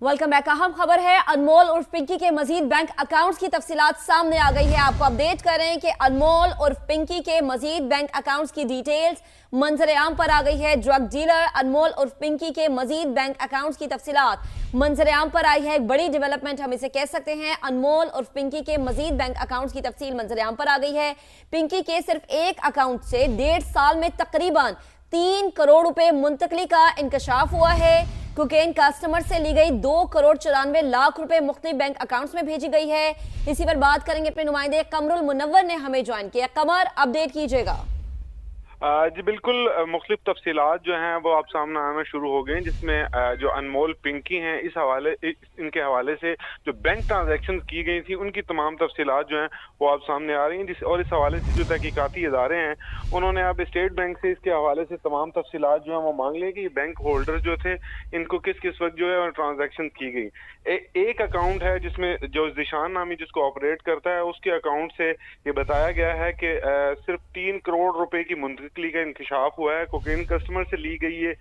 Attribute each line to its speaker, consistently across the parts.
Speaker 1: Welcome back. अहम खबर है, अनमोल उर्फ पिंकी के मजीद बैंक अकाउंट्स की तफसीलात सामने आ गई है। आपको अपडेट कर रहे हैं कि अनमोल उर्फ पिंकी के मजीद बैंक अकाउंट्स की डिटेल्स मंजर आम पर आ गई है। ड्रग डीलर अनमोल उर्फ पिंकी के मजीद बैंक अकाउंट्स की तफसीलात मंजर आम पर आई है। एक बड़ी डेवलपमेंट हम इसे कह सकते हैं। अनमोल उर्फ पिंकी के मजीद बैंक अकाउंट्स की तफसील मंजर आम पर आ गई है। पिंकी के सिर्फ एक अकाउंट से 1.5 साल में तकरीबन 3 करोड़ रुपए मुंतकली का इंकशाफ हुआ है। कोकेन कस्टमर से ली गई 2 करोड़ 94 लाख रुपए मुख्तलिफ बैंक अकाउंट्स में भेजी गई है। इसी पर बात करेंगे, अपने नुमाइंदे कमरुल मुनव्वर ने हमें ज्वाइन किया। कमर, अपडेट कीजिएगा।
Speaker 2: जी बिल्कुल, मुख्तलिफ तफसीलात जो हैं वो आप सामने आना शुरू हो गए, जिसमें जो अनमोल पिंकी हैं इनके हवाले से जो बैंक ट्रांजैक्शन की गई थी उनकी तमाम तफसीलात जो हैं वो आप सामने आ रही हैं। और इस हवाले से जो तहकीकाती इदारे हैं उन्होंने अब स्टेट बैंक से इसके हवाले से तमाम तफसीलात जो हैं वो मांग ली कि बैंक होल्डर जो थे इनको किस किस वक्त जो है ट्रांजैक्शन की गई। एक अकाउंट है जिसमें जो ज़ीशान नामी जिसको ऑपरेट करता है उसके अकाउंट से ये बताया गया है कि सिर्फ 3 करोड़ रुपए की मुंतकली का इंकशाफ हुआ है। कोकेन कस्टमर से ली गई है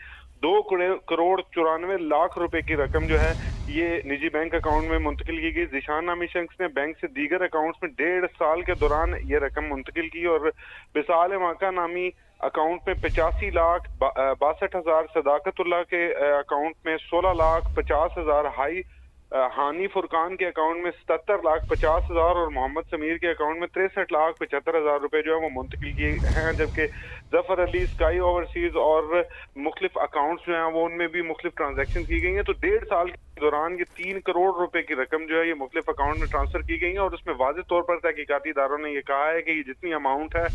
Speaker 2: 2 करोड़ 94 लाख रुपए की रकम जो है ये निजी बैंक अकाउंट में मुंतकिल की गई। ज़ीशान नामी शख्स ने बैंक से दीगर अकाउंट्स में 1.5 साल के दौरान ये रकम मुंतकिल की और बिसाल माका नामी अकाउंट में 85 लाख 62,000, सदाकतुल्लाह के अकाउंट में 16 लाख 50,000, हानी फुरकान के अकाउंट में 77 लाख 50,000 और मोहम्मद समीर के अकाउंट में 63 लाख 75,000 रुपए जो है वो मुंतकिल किए हैं। जबकि जफर अली, स्काई ओवरसीज और मुख्तलिफ अकाउंट्स जो हैं वो उनमें भी मुख्तलिफ ट्रांजैक्शन की गई हैं। तो 1.5 साल के दौरान ये 3 करोड़ रुपए की रकम जो है ये मुख्तलिफ अकाउंट में ट्रांसफर की गई है। और उसमें वाज़ेह तौर पर तहकीकाती इदारों ने ये कहा है कि ये जितनी अमाउंट है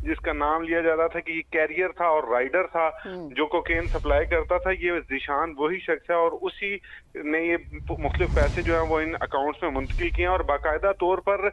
Speaker 2: जिसका नाम लिया जा रहा था कि ये कैरियर था और राइडर था जो कोकेन सप्लाई करता था, ये ज़ीशान वही शख्स है और उसी ने ये मुख्तलिफ पैसे जो है वो इन अकाउंट्स में मुंतकिल किए हैं। और बाकायदा तौर पर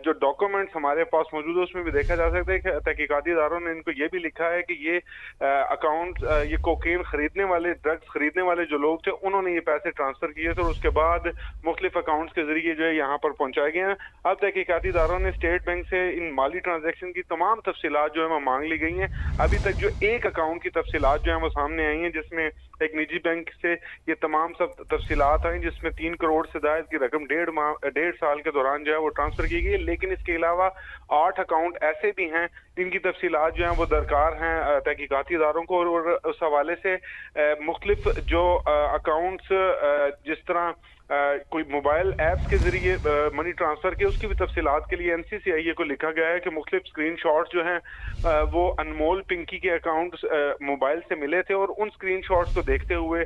Speaker 2: जो डॉक्यूमेंट्स हमारे पास मौजूद है उसमें भी देखा जा सकता है कि तहकीकाती इदारों ने इनको ये भी लिखा है कि ये अकाउंट ये कोकेन खरीदने वाले, ड्रग्स खरीदने वाले जो लोग थे उन्होंने ये पैसे ट्रांसफर किए थे और उसके बाद मुख्तलिफ अकाउंट्स के जरिए जो है यहाँ पर पहुंचाए गए हैं। अब तहकीकाती इदारों ने स्टेट बैंक से इन माली ट्रांजेक्शन की तमाम तफसीलात जो है वो मांग ली गई हैं। अभी तक जो एक अकाउंट की तफसीलात जो है वो सामने आई हैं जिसमें एक निजी बैंक से ये तमाम सब तफसीलात आई जिसमें 3 करोड़ से ज्यादा की रकम 1.5 साल के दौरान जो है वो ट्रांसफर की गई। लेकिन इसके अलावा 8 अकाउंट ऐसे भी हैं जिनकी तफसीलात जो हैं वो दरकार हैं तहकीकाती इदारों को। और उस हवाले से मुख्तलिफ जो अकाउंट्स जिस तरह कोई मोबाइल ऐप्स के जरिए मनी ट्रांसफर के उसकी भी तफसीलात के लिए NCCIA को लिखा गया है कि मुख्तलिफ स्क्रीन शॉट्स जो हैं वो अनमोल पिंकी के अकाउंट मोबाइल से मिले थे और उन स्क्रीन शॉट्स को देखते हुए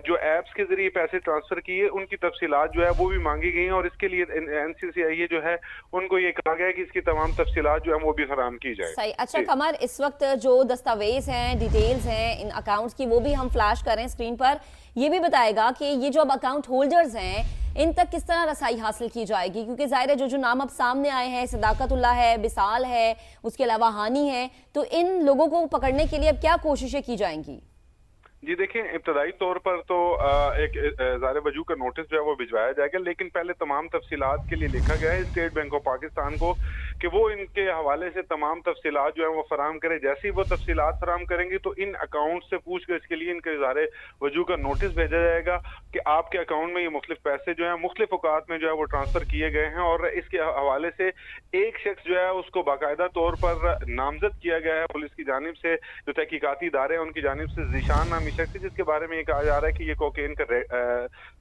Speaker 2: जो ऐप्स के जरिए पैसे ट्रांसफर किए उनकी तफसीलात जो है वो भी मांगी गई हैं। और इसके लिए NCCIA जो है उनको ये कहा गया है कि इसकी तमाम तफसीलात जो है वो भी फराहम की जाए।
Speaker 1: सही। अच्छा कमर, इस वक्त जो दस्तावेज हैं, डिटेल्स हैं इन अकाउंट्स की, वो भी हम फ्लैश करें स्क्रीन पर। ये भी बताएगा कि ये जो अब अकाउंट होल्डर्स हैं इन तक किस तरह रसाई हासिल की जाएगी, क्योंकि जाहिर है जो नाम अब सामने आए हैं, सदाकतुल्लाह है, बिसाल है, उसके अलावा हानी है, तो इन लोगों को पकड़ने के लिए अब क्या कोशिशें की जाएंगी?
Speaker 2: जी देखिए, इब्तदाई तौर पर तो एक ज़ाहिर वजूह का नोटिस जो है वो भिजवाया जाएगा, लेकिन पहले तमाम तफसीलात के लिए लिखा गया है स्टेट बैंक ऑफ पाकिस्तान को कि वो इनके हवाले से तमाम तफसीलात जो है वो फराहम करे। जैसे ही वो तफसीलात फराहम करेंगी तो इन अकाउंट से पूछ कर इसके लिए इनके ज़ाहिर वजूह का नोटिस भेजा जाएगा कि आपके अकाउंट में ये मुख्तलिफ पैसे जो है मुख्तलिफ औकात में जो है वो ट्रांसफर किए गए हैं। और इसके हवाले से एक शख्स जो है उसको बाकायदा तौर पर नामजद किया गया है पुलिस की जानिब से, जो तहकीकाती इदारे हैं उनकी जानिब से। ज़ीशान नामी शख्स जिसके बारे में ये कहा जा रहा है कि ये कोकेन का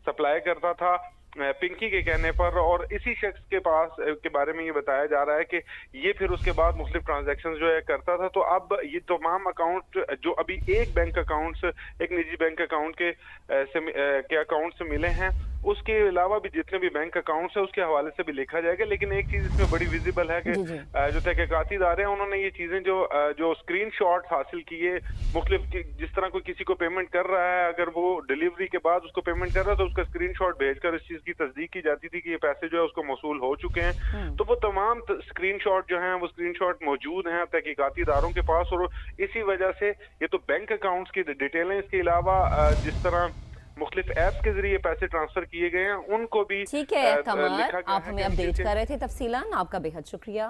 Speaker 2: सप्लाई करता था पिंकी के कहने पर, और इसी शख्स के पास के बारे में ये बताया जा रहा है कि ये फिर उसके बाद मुख्तलिफ ट्रांजैक्शन जो है करता था। तो अब ये तमाम अकाउंट जो अभी एक बैंक अकाउंट एक निजी बैंक अकाउंट के अकाउंट से मिले हैं, उसके अलावा भी जितने भी बैंक अकाउंट्स है उसके हवाले से भी लिखा जाएगा। लेकिन एक चीज इसमें बड़ी विजिबल है कि जो तहकीकाती इदारे हैं उन्होंने ये चीजें जो स्क्रीन शॉट हासिल किए मुख्तलिफ, जिस तरह कोई किसी को पेमेंट कर रहा है, अगर वो डिलीवरी के बाद उसको पेमेंट कर रहा है तो उसका स्क्रीन शॉट भेजकर इस चीज की तस्दीक की जाती थी कि ये पैसे जो है उसको मौसूल हो चुके हैं। तो वो तमाम स्क्रीन शॉट जो हैं वो स्क्रीन शॉट मौजूद हैं तहकीकाती इदारों के पास, और इसी वजह से ये तो बैंक अकाउंट्स की डिटेल है। इसके अलावा जिस तरह मुख्तलिफ ऐप्स के जरिए पैसे ट्रांसफर किए गए हैं उनको भी
Speaker 1: ठीक है कमर, आप हमें अपडेट कर रहे थे तफसीलन, आपका बेहद शुक्रिया।